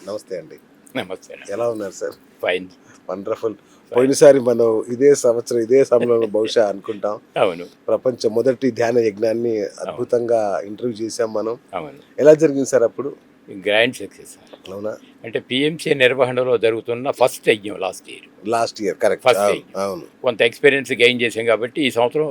నమస్తే అండి. నమస్తే. ఎలా ఉన్నారు సార్? ఫైన్. వండర్‌ఫుల్. పోయినసారి మనం ఇదే సంవత్సరం ఇదే సమయంలో బహుశా అనుకుంటాం. అవును. ప్రపంచ మొదటి ధ్యాన యజ్ఞాన్ని అద్భుతంగా ఇంటర్వ్యూ చేశాం మనం. అవును. ఎలా జరిగింది సార్ అప్పుడు? Grand success. అవునా? అంటే పీఎంసీ నిర్వహణలో జరుగుతున్న ఫస్ట్ యజ్ఞం last year. Last year correct. First అవును. యజ్ఞం. అవును. కొంత ఎక్స్‌పీరియన్స్ గెయిన్ చేసాం కాబట్టి ఈ సంవత్సరం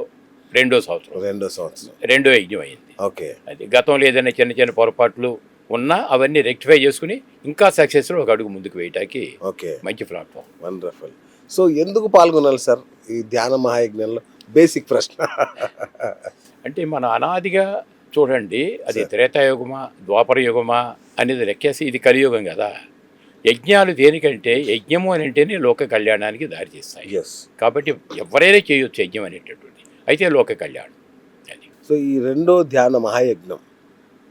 రెండో సంవత్సరం. రెండో సంవత్సరం. రెండో యజ్ఞం అయింది. ఓకే. అది గతంలో ఏదైనా చిన్న చిన్న పొరపాట్లు ఉన్నా అవన్నీ రెక్టిఫై చేసుకుని ఇంకా సక్సెస్‌లో ఒక అడుగు ముందుకు వేయటానికి ఓకే. మంచి ప్లాట్‌ఫామ్. వండర్‌ఫుల్. సో ఎందుకు పాల్గొనాలి సార్ ఈ ధ్యాన మహాయజ్ఞంలో? బేసిక్ ప్రశ్న. అంటే మన అనాదిగా చూడండి, అది సార్. త్రేతాయుగమా ద్వాపర యుగమా అనేది లెక్కేసి ఇది కలియుగం కదా. యజ్ఞాలు దేనికంటే యజ్ఞము అని అంటేనే లోక కళ్యాణానికి దారితీస్తాయి. యెస్. కాబట్టి ఎవరైనా చేయొచ్చు యజ్ఞం అనేటటువంటి, అయితే లోక కళ్యాణం అది. సో ఈ రెండో ధ్యాన మహాయజ్ఞం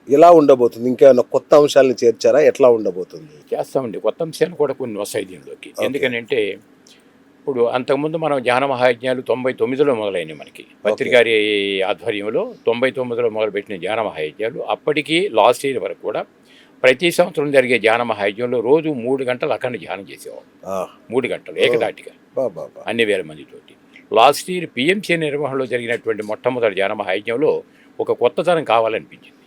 ఎలా ఉండబోతుంది? ఇంకేమైనా కొత్త అంశాలను చేర్చారా? ఎట్లా ఉండబోతుంది? చేస్తామండి. కొత్త అంశాలు కూడా కొన్ని వస్తాయి దీనిలోకి. Okay. ఎందుకనంటే ఇప్పుడు అంతకుముందు మనం ధ్యాన మహాయజ్ఞాలు 99లో మొదలైనవి మనకి. పత్రికారి ఆధ్వర్యంలో 99లో మొదలుపెట్టిన ధ్యాన మహాయజ్ఞాలు అప్పటికి లాస్ట్ ఇయర్ వరకు కూడా ప్రతి సంవత్సరం జరిగే ధ్యాన మహాయజ్ఞంలో రోజు 3 గంటలు అఖండ ధ్యానం చేసేవాళ్ళం. 3 గంటలు ఏకదాటిగా అన్ని వేల మందితోటి. లాస్ట్ ఇయర్ పిఎంసీ నిర్వహణలో జరిగినటువంటి మొట్టమొదటి ధ్యాన మహాయజ్ఞంలో ఒక కొత్తతనం కావాలనిపించింది.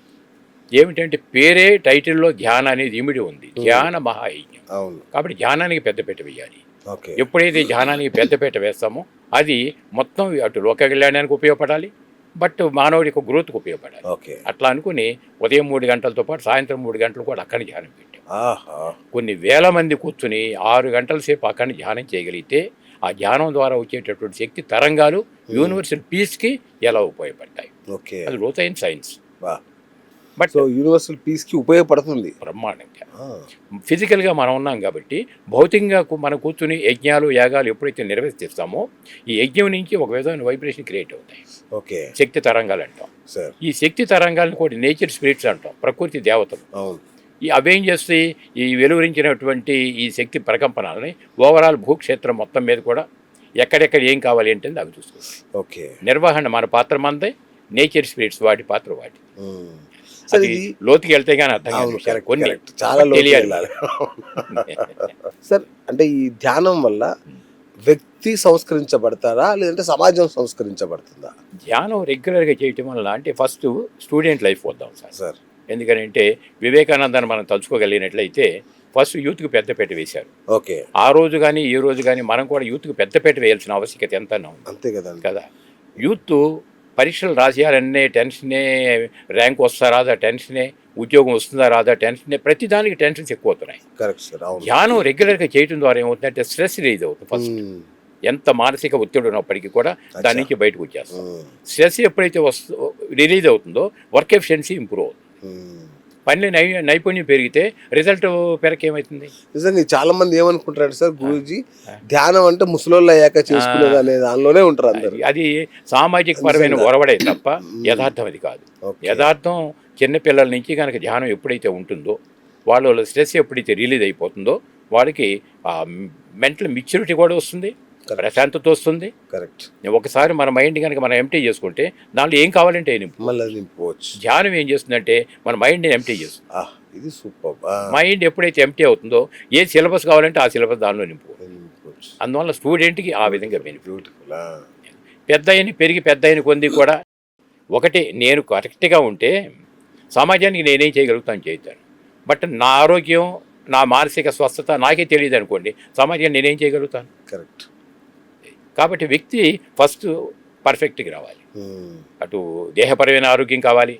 ఏమిటంటే పేరే టైటిల్లో ధ్యాన అనేది ఇమిడి ఉంది. ధ్యాన మహాయజ్ఞం. కాబట్టి ధ్యానానికి పెద్దపీట వేయాలి. ఎప్పుడైతే ధ్యానానికి పెద్దపీట వేస్తామో అది మొత్తం అటు లోక కళ్యాణానికి ఉపయోగపడాలి, బట్ మానవుడికి గ్రోత్కి ఉపయోగపడాలి. అట్లా అనుకుని ఉదయం 3 గంటలతో పాటు సాయంత్రం 3 గంటలు కూడా అక్కడి ధ్యానం పెట్టాం. కొన్ని వేల మంది కూర్చుని 6 గంటల సేపు అక్కడి ధ్యానం చేయగలిగితే ఆ ధ్యానం ద్వారా వచ్చేటటువంటి శక్తి తరంగాలు యూనివర్సల్ పీస్కి ఎలా ఉపయోగపడతాయి. అది లోతైన సైన్స్. బట్ యూనివర్సల్ పీస్కి ఉపయోగపడుతుంది బ్రహ్మాండంగా. ఫిజికల్గా మనం ఉన్నాం కాబట్టి భౌతికంగా మనం కూర్చుని యజ్ఞాలు యాగాలు ఎప్పుడైతే నిర్వర్తిస్తామో ఈ యజ్ఞం నుంచి ఒక విధమైన వైబ్రేషన్ క్రియేట్ అవుతాయి. ఓకే. శక్తి తరంగాలు అంటాం. ఈ శక్తి తరంగాలను కూడా నేచర్ స్పిరిట్స్ అంటాం, ప్రకృతి దేవతలు. అవేం చేస్తాయి, ఈ వెలువరించినటువంటి ఈ శక్తి ప్రకంపనాలని ఓవరాల్ భూక్షేత్రం మొత్తం మీద కూడా ఎక్కడెక్కడ ఏం కావాలి ఏంటంటే అవి చూసుకోవాలి. ఓకే. నిర్వహణ మన పాత్ర మనదే, నేచర్ స్పిరిట్స్ వాటి పాత్ర వాటి. అది లోతుకి వెళ్తే కానీ అర్థం కాదు. కొన్ని చాలా తెలియాలి సార్. అంటే ఈ ధ్యానం వల్ల వ్యక్తి సంస్కరించబడతారా లేదంటే సమాజం సంస్కరించబడుతుందా? ధ్యానం రెగ్యులర్గా చేయటం వల్ల అంటే ఫస్ట్ స్టూడెంట్ లైఫ్ వద్దాం సార్. ఎందుకంటే వివేకానందాన్ని మనం తలుచుకోగలిగినట్లయితే ఫస్ట్ యూత్కి పెద్దపీట వేశారు. ఓకే. ఆ రోజు కానీ ఈ రోజు కానీ మనం కూడా యూత్కి పెద్దపీట వేయాల్సిన ఆవశ్యకత ఎంత అంతే కదా. యూత్ పరీక్షలు రాసేయాలనే టెన్షనే, ర్యాంక్ వస్తా రాదా టెన్షనే, ఉద్యోగం వస్తుందా రాదా టెన్షనే, ప్రతి దానికి టెన్షన్స్ ఎక్కువ అవుతున్నాయి. Correct sir. ధ్యానం రెగ్యులర్గా చేయడం ద్వారా ఏమవుతుందంటే స్ట్రెస్ రిలీజ్ అవుతుంది. ఫస్ట్ ఎంత మానసిక ఒత్తిడి ఉన్నప్పటికీ కూడా దాని నుంచి బయటకు వచ్చేస్తాం. స్ట్రెస్ ఎప్పుడైతే రిలీజ్ అవుతుందో వర్క్ ఎఫిషియన్సీ ఇంప్రూవ్ అవుతుంది. పనిలో నైపుణ్యం పెరిగితే రిజల్ట్ పెరకేమవుతుంది. నిజంగా చాలా మంది ఏమనుకుంటారు సార్, గురూజీ ధ్యానం అంటే ముసలోళ్ళు అయ్యాక చేసుకునేది అనే దానిలోనే ఉంటారు అందరు. అది సామాజిక పరమైన ఒరవడే తప్ప యథార్థం అది కాదు. యథార్థం చిన్నపిల్లల నుంచి కనుక ధ్యానం ఎప్పుడైతే ఉంటుందో, వాళ్ళ స్ట్రెస్ ఎప్పుడైతే రిలీజ్ అయిపోతుందో వాళ్ళకి మెంటల్ మెచ్యూరిటీ కూడా వస్తుంది, ప్రశాంతత వస్తుంది. కరెక్ట్. ఒకసారి మన మైండ్ కనుక మనం ఎంప్టీ చేసుకుంటే దాంట్లో ఏం కావాలంటే నింపుకోవచ్చు. ధ్యానం ఏం చేస్తుందంటే మన మైండ్ని ఎంప్టీ చేస్తుంది. ఇది సూపర్. మైండ్ ఎప్పుడైతే ఎంప్టీ అవుతుందో ఏ సిలబస్ కావాలంటే ఆ సిలబస్ దానిలో నింపుకోవచ్చు. అందువల్ల స్టూడెంట్కి ఆ విధంగా బెనిఫిట్. పెద్ద అయిన కొంది కూడా ఒకటి, నేను కరెక్ట్గా ఉంటే సమాజానికి నేనేం చేయగలుగుతాను చేస్తాను. బట్ నా ఆరోగ్యం, నా మానసిక స్వస్థత నాకే తెలియదు అనుకోండి, సమాజాన్ని నేనేం చేయగలుగుతాను. కరెక్ట్. కాబట్టి వ్యక్తి ఫస్ట్ పర్ఫెక్ట్గా రావాలి. అటు దేహపరమైన ఆరోగ్యం కావాలి,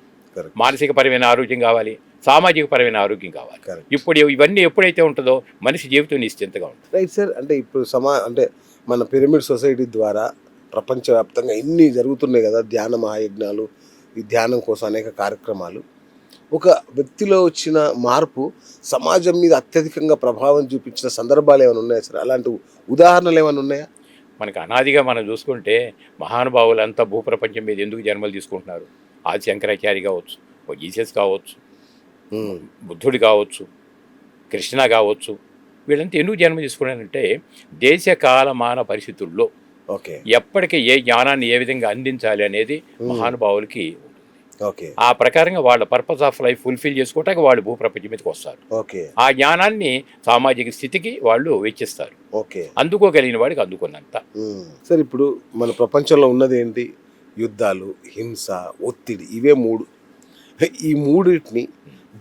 మానసిక పరమైన ఆరోగ్యం కావాలి, సామాజిక పరమైన ఆరోగ్యం కావాలి. ఇప్పుడు ఇవన్నీ ఎప్పుడైతే ఉంటుందో మనిషి జీవితం నిశ్చింతగా ఉంటుంది. Right sir. అంటే ఇప్పుడు అంటే మన పిరమిడ్ సొసైటీ ద్వారా ప్రపంచవ్యాప్తంగా ఎన్ని జరుగుతున్నాయి కదా ధ్యాన మహాయజ్ఞాలు, ఈ ధ్యానం కోసం అనేక కార్యక్రమాలు. ఒక వ్యక్తిలో వచ్చిన మార్పు సమాజం మీద అత్యధికంగా ప్రభావం చూపించిన సందర్భాలు ఏమైనా ఉన్నాయా సార్? అలాంటి ఉదాహరణలు ఏమైనా ఉన్నాయా? మనకు అనాదిగా మనం చూసుకుంటే మహానుభావులంతా భూప్రపంచం మీద ఎందుకు జన్మలు తీసుకుంటున్నారు? ఆది శంకరాచార్య కావచ్చు, జీసస్ కావచ్చు, బుద్ధుడు కావచ్చు, కృష్ణ కావచ్చు, వీళ్ళంతా ఎందుకు జన్మ తీసుకున్నారంటే దేశ కాలమాన పరిస్థితుల్లో ఎప్పటికీ ఏ జ్ఞానాన్ని ఏ విధంగా అందించాలి అనేది మహానుభావులకి ఉంటుంది. ఓకే. ఆ ప్రకారంగా వాళ్ళ పర్పస్ ఆఫ్ లైఫ్ ఫుల్ఫిల్ చేసుకోవటానికి వాళ్ళు భూప్రపంచం మీదకి వస్తారు. ఓకే. ఆ జ్ఞానాన్ని సామాజిక స్థితికి వాళ్ళు వెచ్చిస్తారు. ఓకే. అందుకోగలిగిన వాడికి అందుకున్నంత. సార్ ఇప్పుడు మన ప్రపంచంలో ఉన్నది ఏంటి? యుద్ధాలు, హింస, ఒత్తిడి, ఇవే 3. ఈ మూడిటిని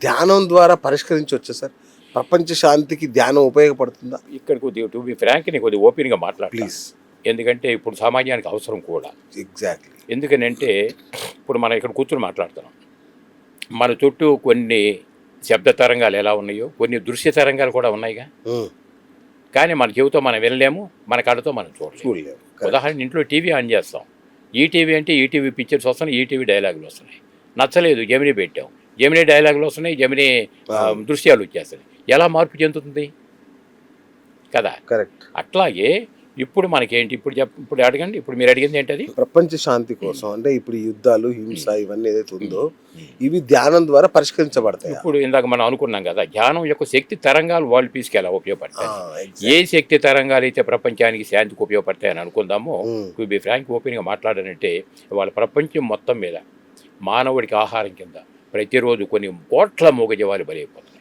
ధ్యానం ద్వారా పరిష్కరించవచ్చా సార్? ప్రపంచ శాంతికి ధ్యానం ఉపయోగపడుతుందా? ఇక్కడ కొద్దిగా టు బి ఫ్రాంక్ నేను కొద్దిగా ఓపెన్గా మాట్లాడాలి. ప్లీజ్. ఎందుకంటే ఇప్పుడు సమాజానికి అవసరం కూడా. ఎగ్జాక్ట్లీ. ఎందుకనంటే ఇప్పుడు మనం ఇక్కడ కూర్చొని మాట్లాడుతున్నాం. మన చుట్టూ కొన్ని శబ్ద తరంగాలు ఎలా ఉన్నాయో కొన్ని దృశ్య తరంగాలు కూడా ఉన్నాయిగా. కానీ మన చెవితో మనం వినలేము, మన కళ్ళతో మనం చూడలేము. ఉదాహరణ ఇంట్లో టీవీ ఆన్ చేస్తాం. ఈటీవీ అంటే ఈటీవీ పిక్చర్స్ వస్తున్నాయి, ఈటీవీ డైలాగులు వస్తున్నాయి. నచ్చలేదు జెమినీ పెట్టాం, జెమినీ డైలాగులు వస్తున్నాయి, జెమినీ దృశ్యాలు వచ్చేస్తున్నాయి. ఎలా మార్పు చెందుతుంది కదా? కరెక్ట్. అట్లాగే ఇప్పుడు మనకేంటి, ఇప్పుడు అడగండి, ఇప్పుడు మీరు అడిగింది ఏంటది? ప్రపంచ శాంతి కోసం అంటే ఇప్పుడు ఈ యుద్ధాలు, హింస ఇవన్నీ ఏదైతే ఉందో ఇవి ధ్యానం ద్వారా పరిష్కరించబడతాయి. ఇప్పుడు ఇందాక మనం అనుకున్నాం కదా, జ్ఞానం యొక్క శక్తి తరంగాలు వరల్డ్ పీస్కి ఎలా ఉపయోగపడతాయి, ఏ శక్తి తరంగాలు అయితే ప్రపంచానికి శాంతికి ఉపయోగపడతాయని అనుకుందామో, టు బి ఫ్రాంక్ ఓపెన్గా మాట్లాడాలంటే వాళ్ళ ప్రపంచం మొత్తం మీద మానవుడికి ఆహారం కింద ప్రతిరోజు కొన్ని కోట్ల మూగజీవాలు బలైపోతున్నాయి.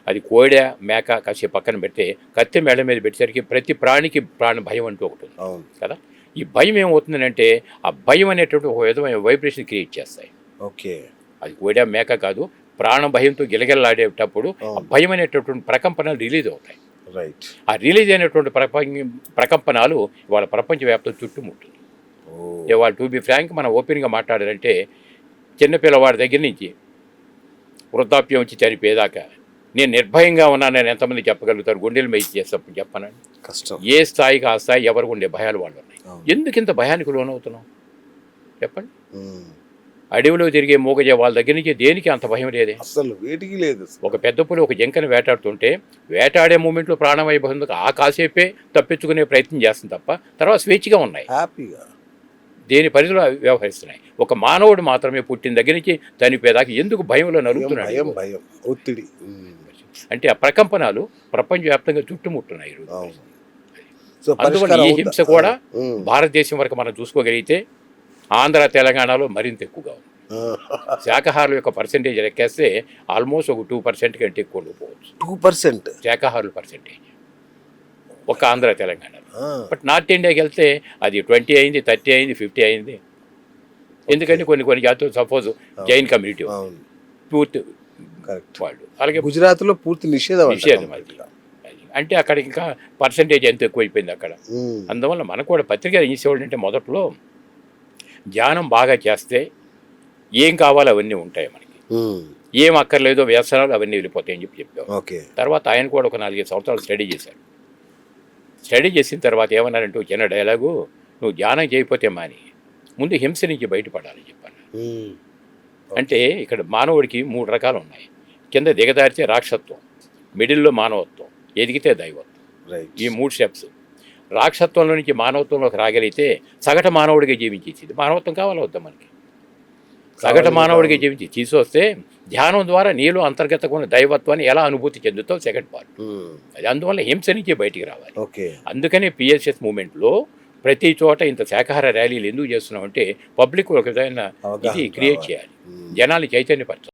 అది కోడ మేక కాసేపు పక్కన పెడితే కత్తి మెడ మీద పెట్టేసరికి ప్రతి ప్రాణికి భయం అంటూ ఒకటి ఉంది కదా. ఈ భయం ఏమవుతుందంటే ఆ భయం అనేటువంటి ఒక విధమైన వైబ్రేషన్ క్రియేట్ చేస్తాయి. ఓకే. అది కోడ మేక కాదు, ప్రాణ భయంతో గిలగిలలాడేటప్పుడు ఆ భయం అనేటటువంటి ప్రకంపనలు రిలీజ్ అవుతాయి. రైట్. ఆ రిలీజ్ అయినటువంటి ప్రకంపనలు వాళ్ళ ప్రపంచవ్యాప్తం చుట్టుముట్టుంది. ఇవాళ టు బి ఫ్రాంక్ మనం ఓపెన్గా మాట్లాడాలంటే చిన్నపిల్లవాడి దగ్గర నుంచి వృద్ధాప్యం వచ్చి చనిపోయేదాకా నేను నిర్భయంగా ఉన్నాను నేను ఎంతమంది చెప్పగలుగుతారు? గుండెలు మేచి చేస్తాను చెప్పనండి. కష్టం. ఏ స్థాయికి ఆ స్థాయి ఎవరికి ఉండే భయాలు వాళ్ళు ఉన్నాయి. ఎందుకు ఇంత భయానికి లోనవుతున్నాం చెప్పండి? అడవిలో తిరిగే మూగజే వాళ్ళ దగ్గర నుంచి దేనికి అంత భయం లేదే? అసలు వేటికి లేదు. ఒక పెద్ద పులి ఒక జింకని వేటాడుతుంటే వేటాడే మూమెంట్లో ప్రాణమైపోతుంది, ఆ కాసేపే తప్పించుకునే ప్రయత్నం చేస్తుంది తప్ప తర్వాత స్వేచ్ఛగా ఉన్నాయి, హ్యాపీగా దేని పరిధిలో వ్యవహరిస్తున్నాయి. ఒక మానవుడు మాత్రమే పుట్టిన దగ్గర నుంచి చనిపోయేదాకా ఎందుకు భయంలో నలుగుతున్నాడు? భయం, ఒత్తిడి. అంటే ఆ ప్రకంపనలు ప్రపంచవ్యాప్తంగా చుట్టుముట్టున్నాయి. అందువల్ల ఈ హింస కూడా భారతదేశం వరకు మనం చూసుకోగలిగితే ఆంధ్ర తెలంగాణలో మరింత ఎక్కువగా ఉంది. శాకాహారుల యొక్క పర్సెంటేజ్ లెక్కేస్తే ఆల్మోస్ట్ ఒక 2% కంటే ఎక్కువ ఉండిపోవచ్చు. 2% శాకాహారుల పర్సెంటేజ్ ఒక ఆంధ్ర తెలంగాణలో. బట్ నార్త్ ఇండియాకి వెళ్తే అది 20 అయింది, 30 అయింది, 50 అయింది. ఎందుకంటే కొన్ని జాతులు సపోజ్ జైన్ కమ్యూనిటీ పూర్తి వాళ్ళు, అలాగే గుజరాత్లో పూర్తి నిషేధం. అంటే అక్కడ ఇంకా పర్సంటేజ్ ఎంత ఎక్కువైపోయింది అక్కడ. అందువల్ల మనకు కూడా పత్రిక ఏం చేసేవాళ్ళు అంటే మొదట్లో ధ్యానం బాగా చేస్తే ఏం కావాలో అవన్నీ ఉంటాయి మనకి, ఏం అక్కర్లేదో వ్యసనాలు అవన్నీ వెళ్ళిపోతాయని చెప్పారు. తర్వాత ఆయన కూడా ఒక 4-5 సంవత్సరాలు స్టడీ చేశారు. స్టడీ చేసిన తర్వాత ఏమన్నారంటే చిన్న డైలాగు, నువ్వు ధ్యానం చేయకపోతే మాని ముందు హింస నుంచి బయటపడాలని చెప్పాను. అంటే ఇక్కడ మానవుడికి 3 రకాలు ఉన్నాయి. కింద దిగదారితే రాక్షసత్వం, మిడిల్లో మానవత్వం, ఎదిగితే దైవత్వం. ఈ 3 స్టెప్స్. రాక్షసత్వంలో నుంచి మానవత్వంలోకి రాగలిగితే సగటు మానవుడిగా జీవించేది. మానవత్వం కావాలా వద్దా మనకి? సగటు మానవుడిగా జీవించి తీసుకొస్తే ధ్యానం ద్వారా నీలో అంతర్గతమైన దైవత్వాన్ని ఎలా అనుభూతి చెందుతావు సెకండ్ పార్ట్. అది అందువల్ల హింస నుంచి బయటికి రావాలి. అందుకనే పిఎస్ఎస్ మూమెంట్లో ప్రతి చోట ఇంత శాకాహార ర్యాలీలు ఎందుకు చేస్తున్నాం అంటే పబ్లిక్ ఒక విధమైన ఇది క్రియేట్ చేయాలి, జనాన్ని చైతన్యపరచాలి.